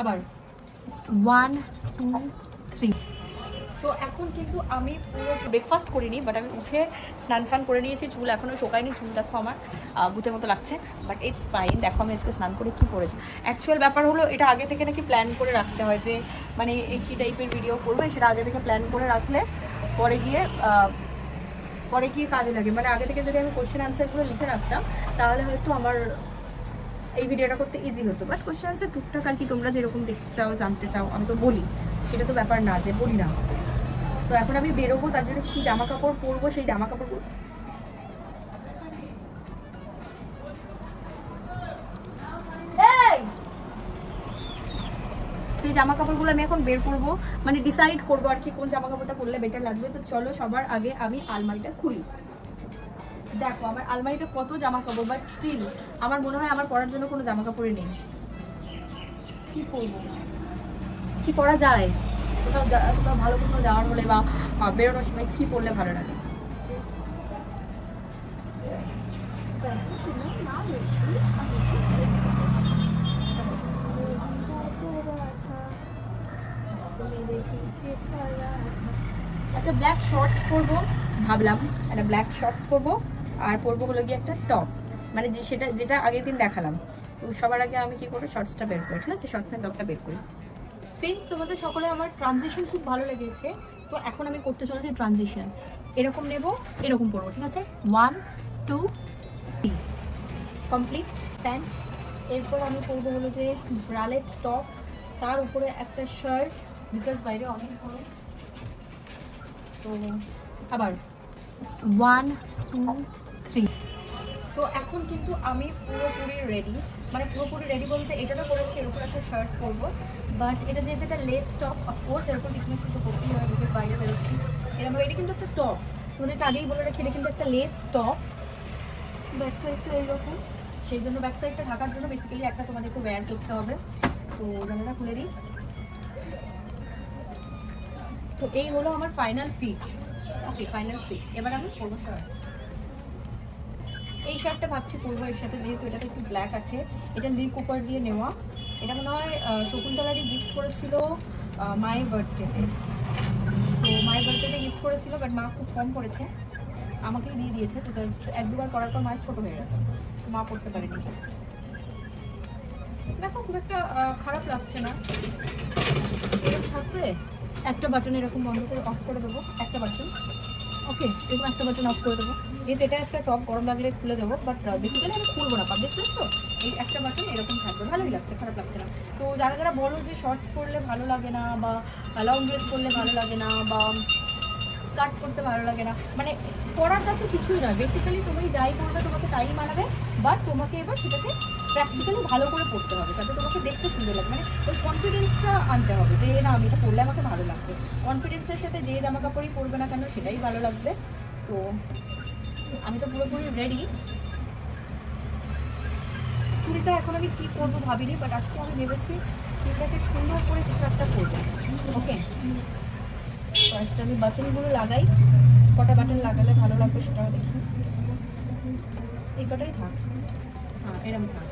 আবার 1 2 3। তো এখন কিন্তু আমি পুরো ব্রেকফাস্ট করিনি, বাট আমি উঠে স্নান ফান করে নিয়েছি। চুল এখনও শোকায়নি, চুল দেখো আমার ভূতের মতো লাগছে, বাট ইটস ফাইন। দেখো আমি আজকে স্নান করে কী করেছি। অ্যাকচুয়াল ব্যাপার হলো এটা আগে থেকে নাকি প্ল্যান করে রাখতে হয়, যে মানে এই কী টাইপের ভিডিও করবে সেটা আগে থেকে প্ল্যান করে রাখলে পরে গিয়ে কাজে লাগে। মানে আগে থেকে যদি আমি কোশ্চেন অ্যান্সারগুলো লিখে রাখতাম তাহলে হয়তো আমার এই ভিডিওটা করতে ইজি হতো। বাট কোশ্চেন অ্যান্সার টুকটাক আর কি তোমরা যেরকম দেখতে চাও জানতে চাও আমি তো বলি, সেটা তো ব্যাপার না যে বলি না। তো এখন আমি বেরোবো, তার জন্য কী জামা কাপড় পরবো সেই জামা কাপড় সেই জামা কাপড়গুলো আমি এখন বের করবো, মানে ডিসাইড করবো আর কি কোন জামা কাপড়টা পরলে বেটার লাগবে। তো চলো সবার আগে আমি আলমারিটা খুলি। দেখো আমার আলমারিতে কত জামা কাপড়, বাট স্টিল আমার মনে হয় আমার পরার জন্য কোনো জামা কাপড়ই নেই। কি করবো, কি করা যায়? কোথাও ভালো কোথাও যাওয়ার হলে বা বেরোনোর সময় কি পরলে ভালো লাগে? একটা ব্ল্যাক শর্টস পরবো ভাবলাম, একটা ব্ল্যাক শর্টস পরবো, আর পরবো হলো গিয়ে একটা টপ, মানে যেটা আগের দিন দেখালাম। তো সবার আগে আমি কি করবো, শর্টসটা বের করি, ঠিক আছে? শর্টস অ্যান্ড টপটা বের করি। সিন্স তোমাদের সকলে আমার ট্রানজিশন খুব ভালো লেগেছে, তো এখন আমি করতে চলেছি ট্রানজিশন। এরকম নেব, এরকম পরবো, ঠিক আছে? 1 2 3 কমপ্লিট প্যান্ট। এরপর আমি পরবো হলো যে ব্রালেট টপ, তার উপরে একটা শার্ট, বিকজ বাইরে অনেক গরম। তো আবার 1 2 3। তো এখন কিন্তু আমি পুরোপুরি রেডি, মানে পুরোপুরি রেডি বলতে এটা তো করেছি, এর উপর একটা শার্ট পরবো, বাট এটা যেহেতু একটা লেস টপ, অফকোর্স এরকম কিছু না কিছু তো করতেই হয়, বিকজ বাইরে বেরোচ্ছি। এরকম এটা কিন্তু একটা টপ, তোমাদেরকে আগেই বলে রাখি এটা কিন্তু একটা লেস টপ। ব্যাক সাইডটা এইরকম, সেই জন্য ব্যাক সাইডটা ঢাকার জন্য বেসিক্যালি একটা তোমাদেরকে ওয়্যার করতে হবে। তো জানালা খুলে দিই। তো এই হলো আমার ফাইনাল ফিট। ওকে, ফাইনাল ফিট। এবার আমি পরবো শার্ট। এই শার্টটা ভাবছি পরবো এর সাথে, যেহেতু এটাতে একটু ব্ল্যাক আছে। এটা লি কুপার দিয়ে নেওয়া, এটা মনে হয় শকুন্তলারই গিফট করেছিল মায়ের বার্থডেতে। তো মায়ের বার্থডেতে গিফট করেছিল, বাট মা খুব কম পড়েছে, আমাকেই দিয়ে দিয়েছে, বিকজ 1-2 বার করার পর মায়ের ছোটো হয়ে গেছে, মা পড়তে পারেনি। দেখো খুব একটা খারাপ লাগছে না, এরকম থাকবে। একটা বাটন এরকম বন্ধ করে অফ করে দেবো, একটা বাটন। ওকে, এরকম একটা বাটন অফ করে দেবো, যেহেতু এটা একটা টপ, গরম লাগলে খুলে দেবো, বাট বেসিক্যালি আমি খুলবো না, পাবলিক প্লেস তো। এই একটা বাটন এরকম থাকবে, ভালোই লাগছে, খারাপ লাগছে না। তো যারা বলো যে শর্টস পরলে ভালো লাগে না, বা লং ড্রেস পরলে ভালো লাগে না, বা স্কার্ট করতে ভালো লাগে না, মানে পরার কাছে কিছুই নয়, বেসিক্যালি তুমি যাই পরবে তোমাকে তাই মানাবে, বাট তোমাকে এবার সেটাকে প্র্যাকটিক্যালি ভালো করে পড়তে হবে, যাতে তোমাকে দেখতে সুন্দর লাগে, মানে ওই কনফিডেন্সটা আনতে হবে যে না আমি এটা পরলে আমাকে ভালো লাগবে। কনফিডেন্সের সাথে যে জামা কাপড়ই পরবে না কেন সেটাই ভালো লাগবে। তো আমি তো পুরোপুরি রেডি। চুলটা এখন আমি কী করবো ভাবিনি, বাট আজকে আমি ভেবেছি চুলটাকে সুন্দর করে কিছু একটা করবো। ওকে, ফার্স্ট আমি বাটনগুলো লাগাই, কটা বাটন লাগালে ভালো লাগবে সেটাও দেখি। এই কটাই থাক, হ্যাঁ এরম থাক,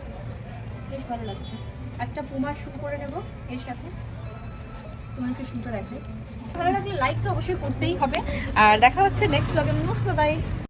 বেশ ভালো লাগছে। একটা পুমার শু করে নেব এর সাথে, তোমাকে শুনতে দেখাই। ভালো লাগলে লাইক তো অবশ্যই করতেই হবে, আর দেখা হচ্ছে নেক্সট ব্লগের মধ্যে। বাই।